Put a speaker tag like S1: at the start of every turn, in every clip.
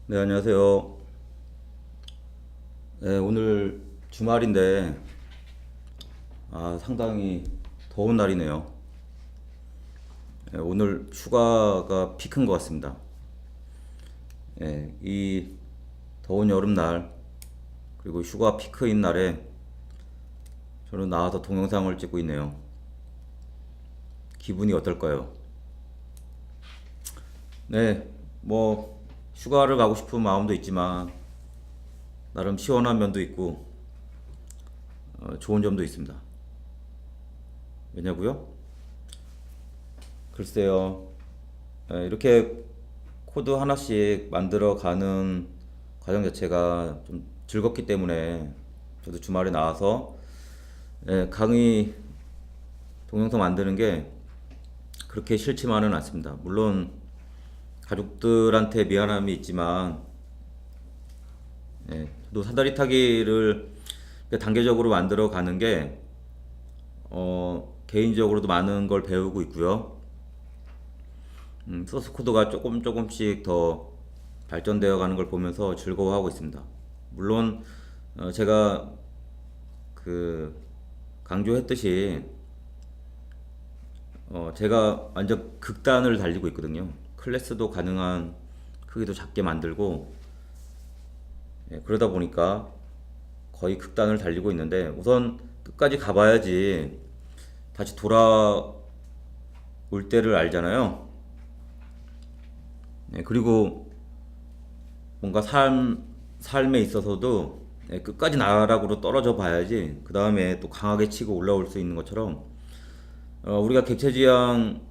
S1: 네, 안녕하세요. 네, 오늘 주말인데, 상당히 더운 날이네요. 네, 오늘 휴가가 피크인 것 같습니다. 네, 이 더운 여름날, 그리고 휴가 피크인 날에 저는 나와서 동영상을 찍고 있네요. 기분이 어떨까요? 네, 뭐, 휴가를 가고 싶은 마음도 있지만, 나름 시원한 면도 있고, 좋은 점도 있습니다. 왜냐고요? 글쎄요. 이렇게 코드 하나씩 만들어 가는 과정 자체가 좀 즐겁기 때문에 저도 주말에 나와서 강의 동영상 만드는 게 그렇게 싫지만은 않습니다. 물론 가족들한테 미안함이 있지만 저도 사다리 타기를 단계적으로 만들어 가는 게 개인적으로도 많은 걸 배우고 있고요. 소스 코드가 조금 조금씩 더 발전되어 가는 걸 보면서 즐거워하고 있습니다. 물론 제가 그 강조했듯이 제가 완전 극단을 달리고 있거든요. 클래스도 가능한 크기도 작게 만들고 그러다 보니까 거의 극단을 달리고 있는데 우선 끝까지 가봐야지 다시 돌아올 때를 알잖아요. 그리고 뭔가 삶에 있어서도 끝까지 나락으로 떨어져 봐야지 그 다음에 또 강하게 치고 올라올 수 있는 것처럼 우리가 객체지향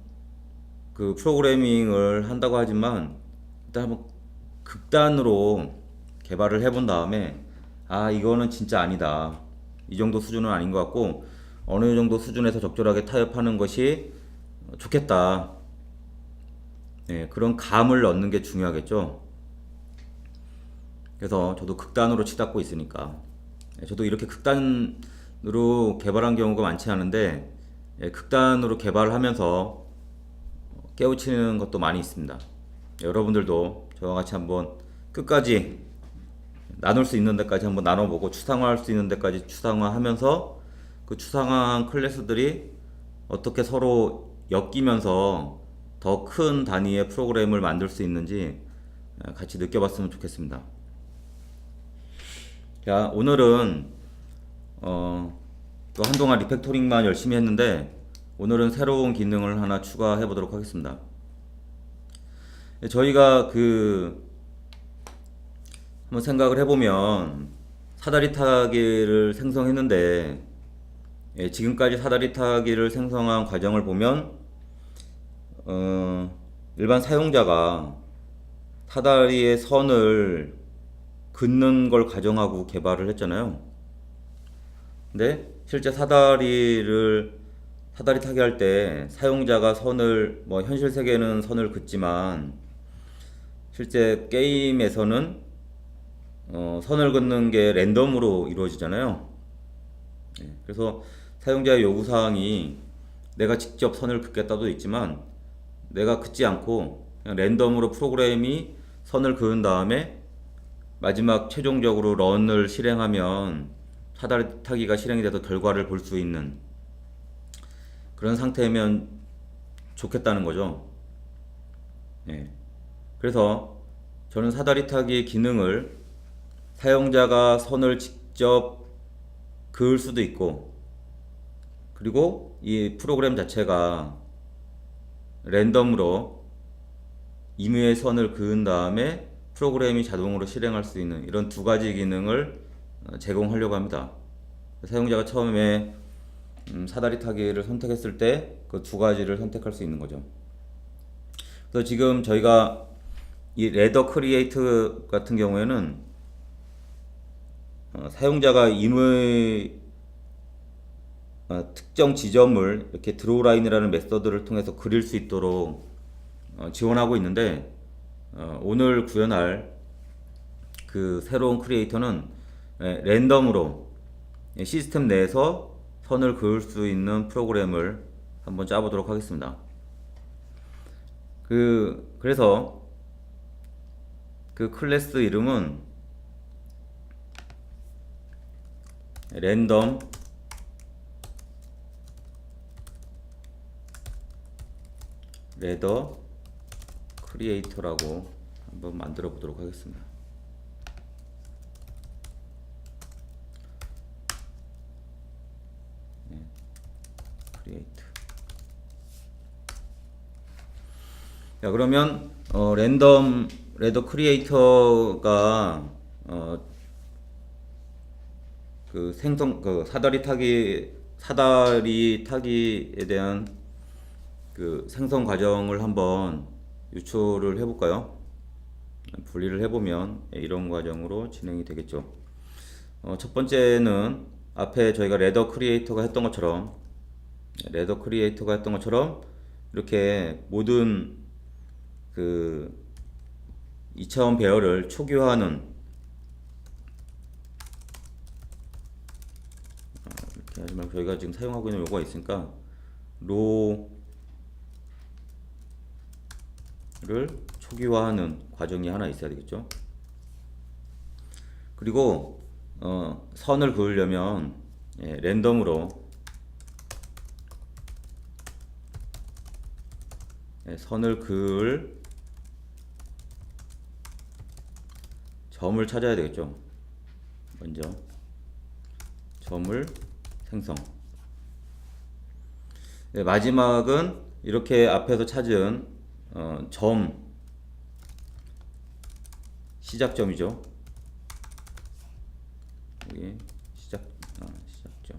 S1: 그 프로그래밍을 한다고 하지만 일단 한번 극단으로 개발을 해본 다음에 이거는 진짜 아니다, 이 정도 수준은 아닌 것 같고 어느 정도 수준에서 적절하게 타협하는 것이 좋겠다. 그런 감을 얻는 게 중요하겠죠. 그래서 저도 극단으로 치닫고 있으니까 저도 이렇게 극단으로 개발한 경우가 많지 않은데 극단으로 개발을 하면서 깨우치는 것도 많이 있습니다. 여러분들도 저와 같이 한번 끝까지 나눌 수 있는 데까지 한번 나눠보고 추상화할 수 있는 데까지 추상화하면서 그 추상화한 클래스들이 어떻게 서로 엮이면서 더 큰 단위의 프로그램을 만들 수 있는지 같이 느껴봤으면 좋겠습니다. 자, 오늘은 또 한동안 리팩토링만 열심히 했는데 오늘은 새로운 기능을 하나 추가해 보도록 하겠습니다. 저희가 한번 생각을 해보면 사다리 타기를 생성했는데 지금까지 사다리 타기를 생성한 과정을 보면 일반 사용자가 사다리의 선을 긋는 걸 가정하고 개발을 했잖아요. 근데 실제 사다리 타기 할 때 사용자가 선을 뭐 현실 세계는 선을 긋지만 실제 게임에서는 선을 긋는 게 랜덤으로 이루어지잖아요. 그래서 사용자의 요구사항이 내가 직접 선을 긋겠다도 있지만 내가 긋지 않고 그냥 랜덤으로 프로그램이 선을 그은 다음에 마지막 최종적으로 런을 실행하면 사다리 타기가 실행이 돼서 결과를 볼 수 있는 그런 상태면 좋겠다는 거죠. 그래서 저는 사다리 타기 기능을 사용자가 선을 직접 그을 수도 있고 그리고 이 프로그램 자체가 랜덤으로 임의의 선을 그은 다음에 프로그램이 자동으로 실행할 수 있는 이런 두 가지 기능을 제공하려고 합니다. 사용자가 처음에 사다리 타기를 선택했을 때 그 두 가지를 선택할 수 있는 거죠. 그래서 지금 저희가 이 레더 크리에이트 같은 경우에는 사용자가 임의 특정 지점을 이렇게 드로우 라인이라는 메서드를 통해서 그릴 수 있도록 지원하고 있는데 오늘 구현할 그 새로운 크리에이터는 랜덤으로 시스템 내에서 선을 그을 수 있는 프로그램을 한번 짜보도록 하겠습니다. 그래서 그 클래스 이름은 랜덤 레더 크리에이터라고 한번 만들어 보도록 하겠습니다. 크리에이터. 자, 그러면 랜덤 레더 크리에이터가 그 생성 그 사다리 타기에 대한 그 생성 과정을 한번 유출을 해볼까요? 분리를 해보면 이런 과정으로 진행이 되겠죠. 첫 번째는 앞에 저희가 레더 크리에이터가 했던 것처럼 이렇게 모든 그 2차원 배열을 초기화하는 이렇게 하지 말고 저희가 지금 사용하고 있는 요거가 있으니까 로를 초기화하는 과정이 하나 있어야 되겠죠. 그리고 선을 그으려면 랜덤으로 선을 그을 점을 찾아야 되겠죠. 먼저 점을 생성. 마지막은 이렇게 앞에서 찾은 점 시작점이죠. 여기 시작점.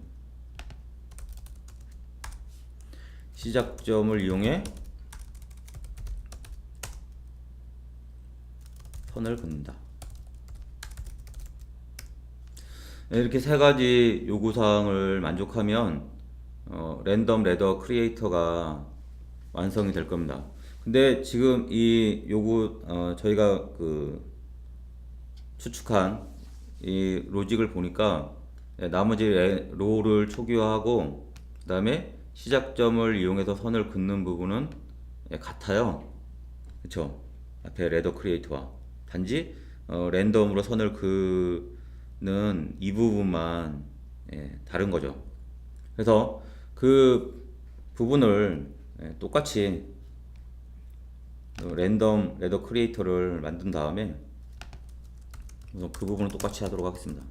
S1: 시작점을 이용해 선을 긋는다. 이렇게 세 가지 요구사항을 만족하면 랜덤 레더 크리에이터가 완성이 될 겁니다. 근데 지금 이 저희가 그 추측한 이 로직을 보니까 나머지 로를 초기화하고 그 다음에 시작점을 이용해서 선을 긋는 부분은 같아요. 그쵸? 앞에 레더 크리에이터와 단지 랜덤으로 선을 그는 이 부분만 다른 거죠. 그래서 그 부분을 똑같이 랜덤 레더 크리에이터를 만든 다음에 우선 그 부분을 똑같이 하도록 하겠습니다.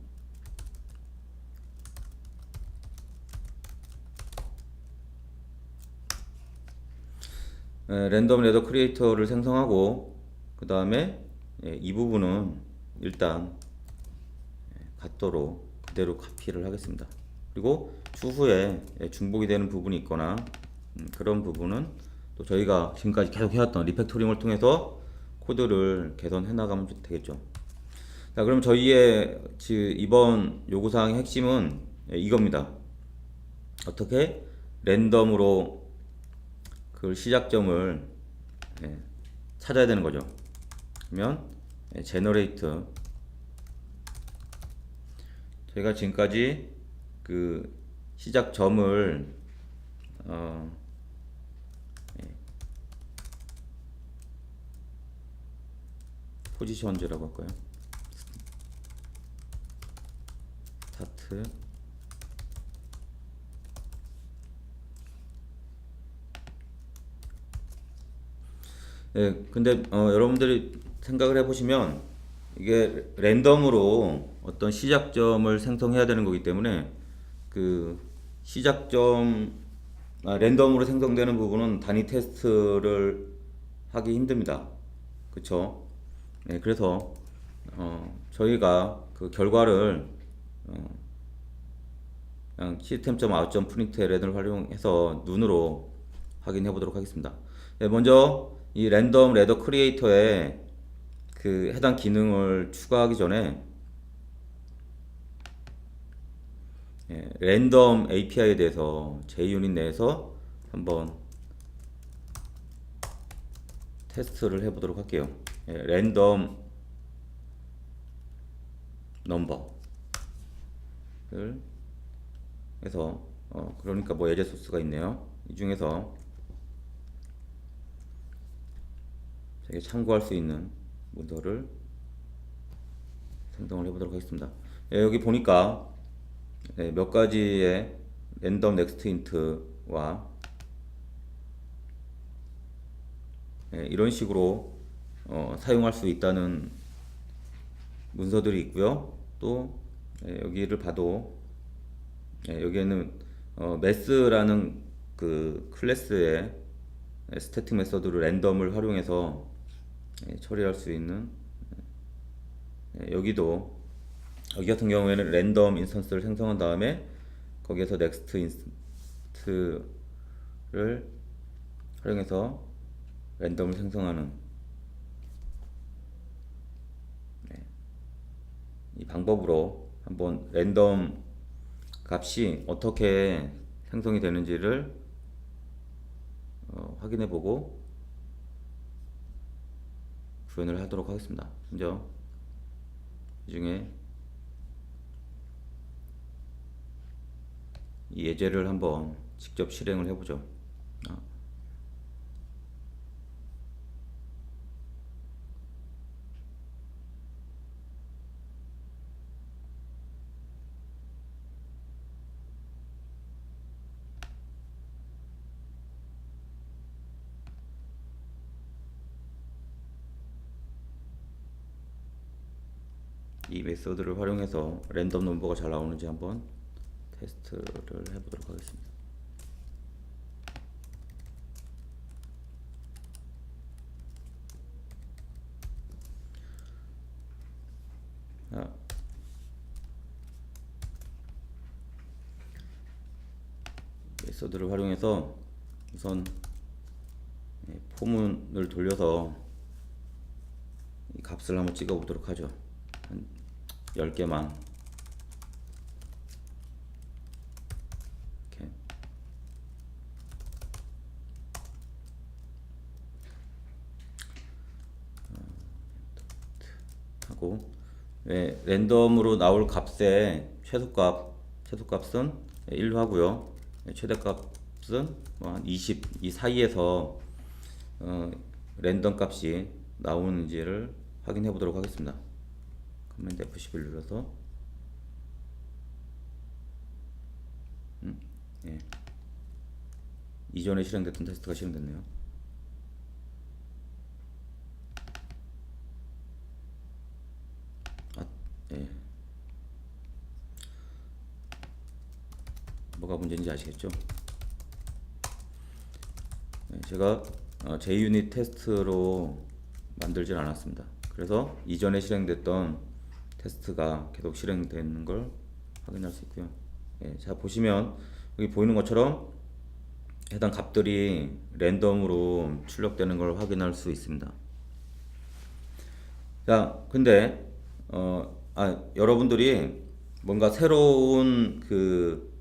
S1: 랜덤 레더 크리에이터를 생성하고 그 다음에 이 부분은 일단 같도록 그대로 카피를 하겠습니다. 그리고 추후에 중복이 되는 부분이 있거나 그런 부분은 또 저희가 지금까지 계속 해왔던 리팩토링을 통해서 코드를 개선해 나가면 되겠죠. 자, 그럼 저희의 이번 요구사항의 핵심은 이겁니다. 어떻게 랜덤으로 그 시작점을 찾아야 되는 거죠. 그러면 제너레이트 저희가 지금까지 그 시작점을 포지션즈라고 할까요? 스타트 근데 여러분들이 생각을 해보시면 이게 랜덤으로 어떤 시작점을 생성해야 되는 거기 때문에 그 랜덤으로 생성되는 부분은 단위 테스트를 하기 힘듭니다. 그쵸? 그래서 저희가 그 결과를 그냥 system.out.println을 활용해서 눈으로 확인해 보도록 하겠습니다. 먼저 이 랜덤 레더 크리에이터에 그 해당 기능을 추가하기 전에 랜덤 API에 대해서 JUnit 내에서 한번 테스트를 해보도록 할게요. 랜덤 넘버를 해서 그러니까 뭐 예제 소스가 있네요. 이 중에서 되게 참고할 수 있는 문서를 생성을 해보도록 하겠습니다. 여기 보니까 몇 가지의 랜덤 넥스트 인트와 이런 식으로 사용할 수 있다는 문서들이 있고요. 또 여기를 봐도 여기에는 매스라는 그 클래스의 스태틱 메서드로 랜덤을 활용해서 처리할 수 있는 여기 같은 경우에는 랜덤 인스턴스를 생성한 다음에 거기에서 넥스트 인스턴스를 활용해서 랜덤을 생성하는 이 방법으로 한번 랜덤 값이 어떻게 생성이 되는지를 확인해보고 구현을 하도록 하겠습니다. 먼저 이 중에 이 예제를 한번 직접 실행을 해보죠. 이 메서드를 활용해서 랜덤 넘버가 잘 나오는지 한번 테스트를 해보도록 하겠습니다. 메서드를 활용해서 우선 포문을 돌려서 이 값을 한번 찍어 보도록 하죠. 한 10개만 이렇게 하고 랜덤으로 나올 값의 최소값은 1로 하고요. 최대값은 한 20 이 사이에서 랜덤 값이 나오는지를 확인해 보도록 하겠습니다. 커맨드 F11 눌러서 이전에 실행됐던 테스트가 실행됐네요. 뭐가 문제인지 아시겠죠? 제가 JUnit 테스트로 만들진 않았습니다. 그래서 이전에 실행됐던 테스트가 계속 실행되는 걸 확인할 수 있고요. 자 보시면 여기 보이는 것처럼 해당 값들이 랜덤으로 출력되는 걸 확인할 수 있습니다. 자 근데 여러분들이 뭔가 새로운 그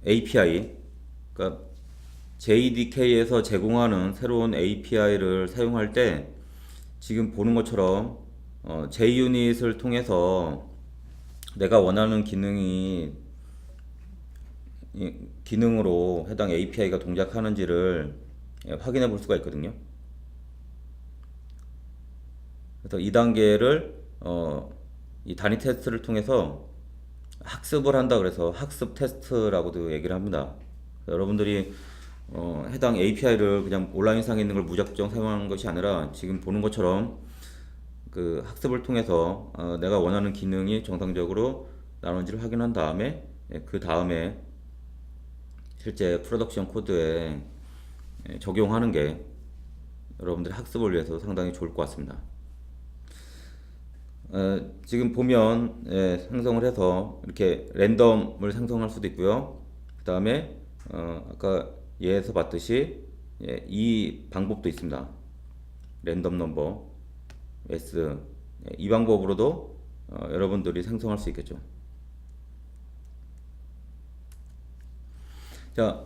S1: API, 그러니까 JDK에서 제공하는 새로운 API를 사용할 때 지금 보는 것처럼 JUnit을 통해서 내가 원하는 기능으로 해당 API가 동작하는지를 확인해 볼 수가 있거든요. 그래서 이 단계를 이 단위 테스트를 통해서 학습을 한다 그래서 학습 테스트라고도 얘기를 합니다. 여러분들이 해당 API를 그냥 온라인상에 있는 걸 무작정 사용하는 것이 아니라 지금 보는 것처럼 그 학습을 통해서 내가 원하는 기능이 정상적으로 나오는지를 확인한 다음에 그 다음에 실제 프로덕션 코드에 적용하는 게 여러분들의 학습을 위해서 상당히 좋을 것 같습니다. 지금 보면 생성을 해서 이렇게 랜덤을 생성할 수도 있고요. 그 다음에 아까 예에서 봤듯이 이 방법도 있습니다. 랜덤 넘버 S 이 방법으로도 여러분들이 생성할 수 있겠죠. 자,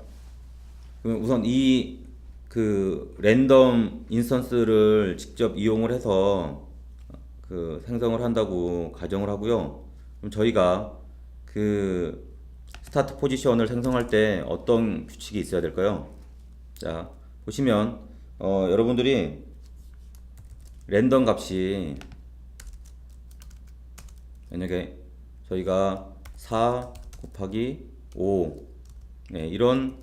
S1: 그럼 우선 이 그 랜덤 인스턴스를 직접 이용을 해서 그 생성을 한다고 가정을 하고요. 그럼 저희가 그 스타트 포지션을 생성할 때 어떤 규칙이 있어야 될까요? 자, 보시면 여러분들이 랜덤 값이 만약에 저희가 4 곱하기 5 이런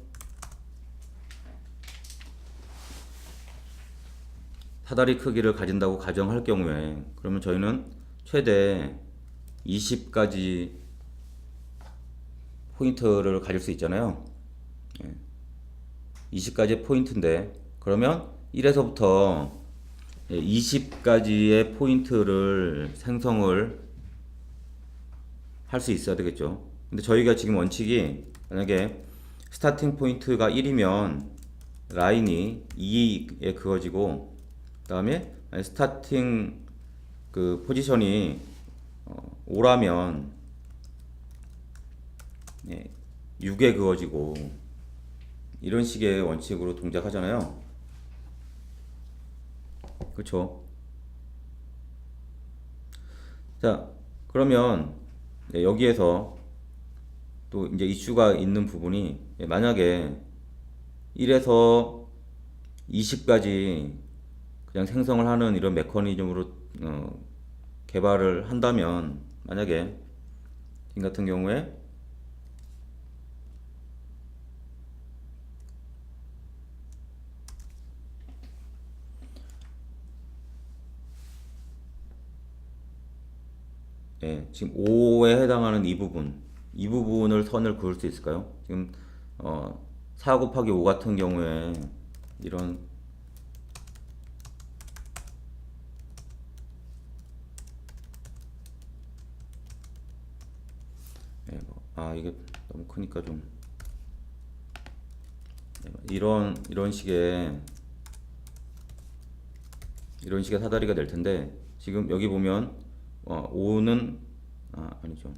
S1: 사다리 크기를 가진다고 가정할 경우에, 그러면 저희는 최대 20가지 포인트를 가질 수 있잖아요. 20가지 포인트인데, 그러면 1에서부터 20가지의 포인트를 생성을 할 수 있어야 되겠죠. 근데 저희가 지금 원칙이, 만약에 스타팅 포인트가 1이면 라인이 2에 그어지고, 그 다음에 스타팅 그 포지션이 5라면 6에 그어지고, 이런 식의 원칙으로 동작하잖아요. 그렇죠? 자, 그러면 여기에서 또 이제 이슈가 있는 부분이, 만약에 1에서 20까지 그냥 생성을 하는 이런 메커니즘으로 개발을 한다면, 만약에 지금 같은 경우에 지금 5에 해당하는 이 부분을 선을 그을 수 있을까요? 지금 4 곱하기 5 같은 경우에 이런 이게 너무 크니까 좀 이런 식의 사다리가 될 텐데, 지금 여기 보면 5는 아니죠.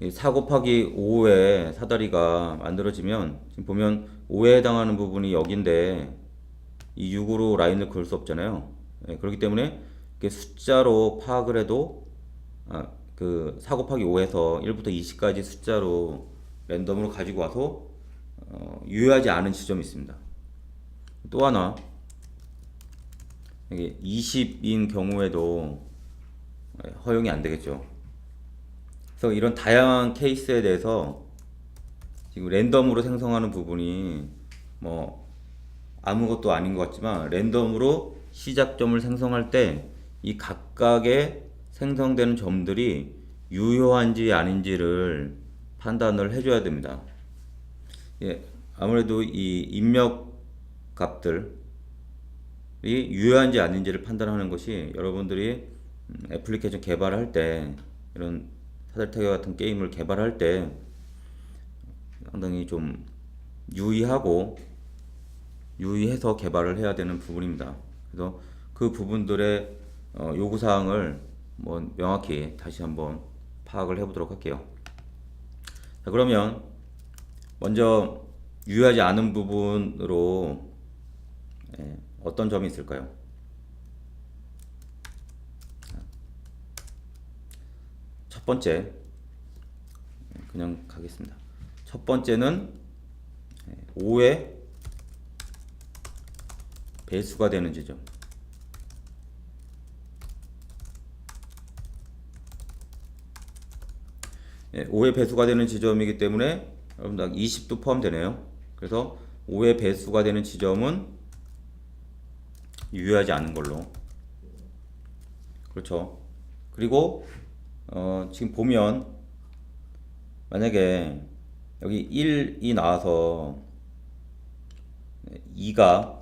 S1: 이 4 곱하기 5의 사다리가 만들어지면, 지금 보면 5에 해당하는 부분이 여기인데 이 6으로 라인을 그을 수 없잖아요. 그렇기 때문에 이렇게 숫자로 파악을 해도 그 4 곱하기 5에서 1부터 20까지 숫자로 랜덤으로 가지고 와서 유효하지 않은 지점이 있습니다. 또 하나, 이게 20인 경우에도 허용이 안 되겠죠. 그래서 이런 다양한 케이스에 대해서 지금 랜덤으로 생성하는 부분이 뭐 아무것도 아닌 것 같지만, 랜덤으로 시작점을 생성할 때 이 각각의 생성되는 점들이 유효한지 아닌지를 판단을 해줘야 됩니다. 아무래도 이 입력 값들이 유효한지 아닌지를 판단하는 것이, 여러분들이 애플리케이션 개발할 때, 이런 사다리 타기 같은 게임을 개발할 때 상당히 좀 유의해서 개발을 해야 되는 부분입니다. 그래서 그 부분들의 요구사항을 명확히 다시 한번 파악을 해보도록 할게요. 자, 그러면 먼저 유효하지 않은 부분으로 어떤 점이 있을까요? 첫 번째, 그냥 가겠습니다. 첫 번째는 5의 배수가 되는 지점. 5의 배수가 되는 지점이기 때문에 여러분들 20도 포함되네요. 그래서 5의 배수가 되는 지점은 유효하지 않은 걸로. 그렇죠. 그리고 지금 보면, 만약에 여기 1이 나와서 2가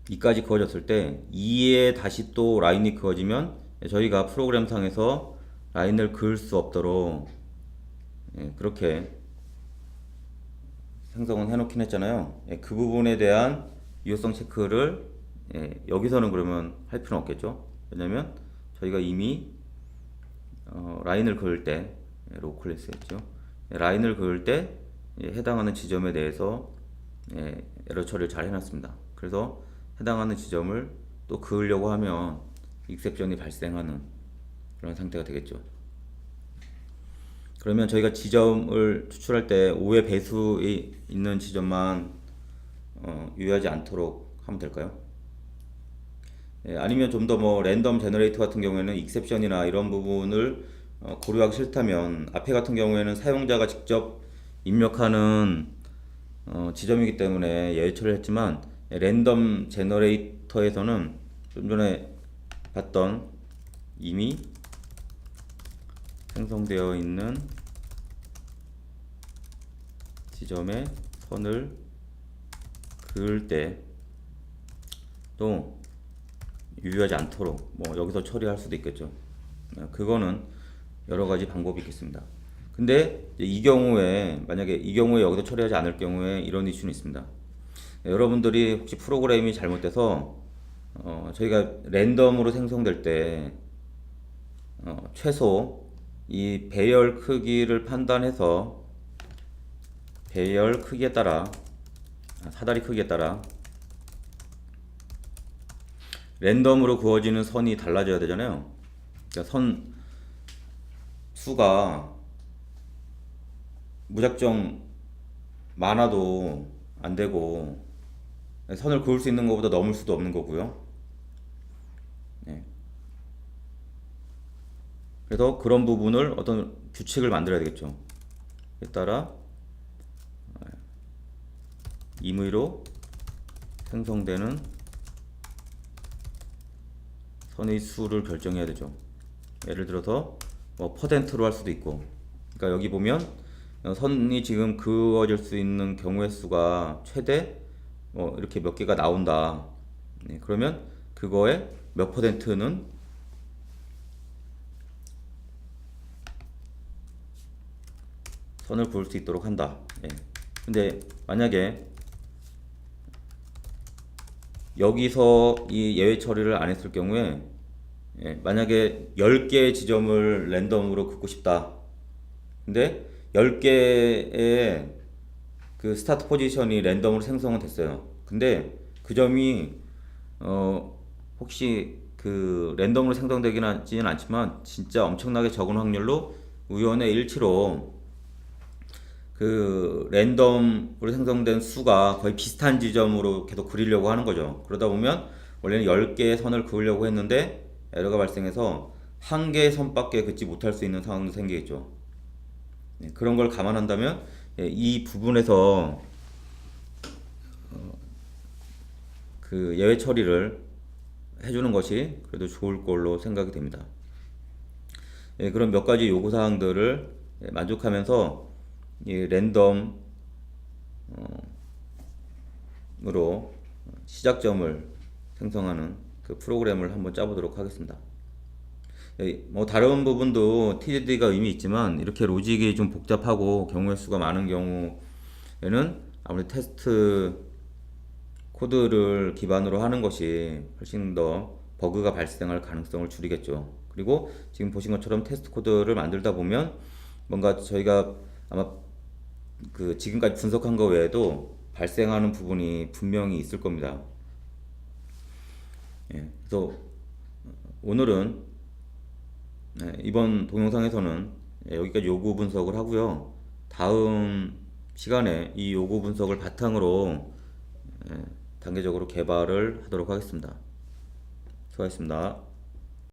S1: 이까지 그어졌을 때 2에 다시 또 라인이 그어지면, 저희가 프로그램상에서 라인을 그을 수 없도록 그렇게 생성은 해놓긴 했잖아요. 그 부분에 대한 유효성 체크를 여기서는 그러면 할 필요는 없겠죠. 왜냐면 저희가 이미 라인을 그을 때, 로클래스 했죠. 라인을 그을 때 해당하는 지점에 대해서 에러 처리를 잘 해놨습니다. 그래서 해당하는 지점을 또 그으려고 하면 익셉션이 발생하는 그런 상태가 되겠죠. 그러면 저희가 지점을 추출할 때 5의 배수에 있는 지점만 유의하지 않도록 하면 될까요? 예, 아니면 좀 더 뭐 랜덤 제너레이터 같은 경우에는 익셉션이나 이런 부분을 고려하기 싫다면 앞에 같은 경우에는 사용자가 직접 입력하는 지점이기 때문에 예외 처리를 했지만 랜덤 제너레이터에서는 좀 전에 봤던 이미 생성되어 있는 지점에 선을 그을 때 또 유의하지 않도록 뭐 여기서 처리할 수도 있겠죠. 그거는 여러 가지 방법이 있겠습니다. 근데 이 경우에 만약에 이 경우에 여기서 처리하지 않을 경우에 이런 이슈는 있습니다. 여러분들이 혹시 프로그램이 잘못돼서 저희가 랜덤으로 생성될 때 최소 이 배열 크기를 판단해서 배열 크기에 따라 사다리 크기에 따라 랜덤으로 그어지는 선이 달라져야 되잖아요. 그러니까 선 수가 무작정 많아도 안 되고 선을 그을 수 있는 것보다 넘을 수도 없는 거고요. 네. 그래서 그런 부분을 어떤 규칙을 만들어야 되겠죠. 에 따라 임의로 생성되는 선의 수를 결정해야 되죠. 예를 들어서 뭐 퍼센트로 할 수도 있고, 그러니까 여기 보면 선이 지금 그어질 수 있는 경우의 수가 최대 뭐 이렇게 몇 개가 나온다. 네, 그러면 그거의 몇 퍼센트는 선을 그을 수 있도록 한다. 예. 근데 만약에 여기서 이 예외 처리를 안 했을 경우에 만약에 10개의 지점을 랜덤으로 긋고 싶다. 근데 10개의 그 스타트 포지션이 랜덤으로 생성은 됐어요. 근데 그 점이 혹시 그 랜덤으로 생성되지는 않지만 진짜 엄청나게 적은 확률로 우연의 일치로 그 랜덤으로 생성된 수가 거의 비슷한 지점으로 계속 그리려고 하는 거죠. 그러다 보면 원래는 10개의 선을 그으려고 했는데 에러가 발생해서 한 개의 선밖에 긋지 못할 수 있는 상황도 생기겠죠. 네, 그런 걸 감안한다면 이 부분에서 그 예외 처리를 해주는 것이 그래도 좋을 걸로 생각이 됩니다. 그런 몇 가지 요구 사항들을 만족하면서 이 랜덤으로 시작점을 생성하는 그 프로그램을 한번 짜보도록 하겠습니다. 뭐 다른 부분도 TDD가 의미 있지만 이렇게 로직이 좀 복잡하고 경우의 수가 많은 경우에는 아무래도 테스트 코드를 기반으로 하는 것이 훨씬 더 버그가 발생할 가능성을 줄이겠죠. 그리고 지금 보신 것처럼 테스트 코드를 만들다 보면 뭔가 저희가 아마 그 지금까지 분석한 거 외에도 발생하는 부분이 분명히 있을 겁니다. 그래서 오늘은 이번 동영상에서는 여기까지 요구 분석을 하고요. 다음 시간에 이 요구 분석을 바탕으로 단계적으로 개발을 하도록 하겠습니다. 수고하셨습니다.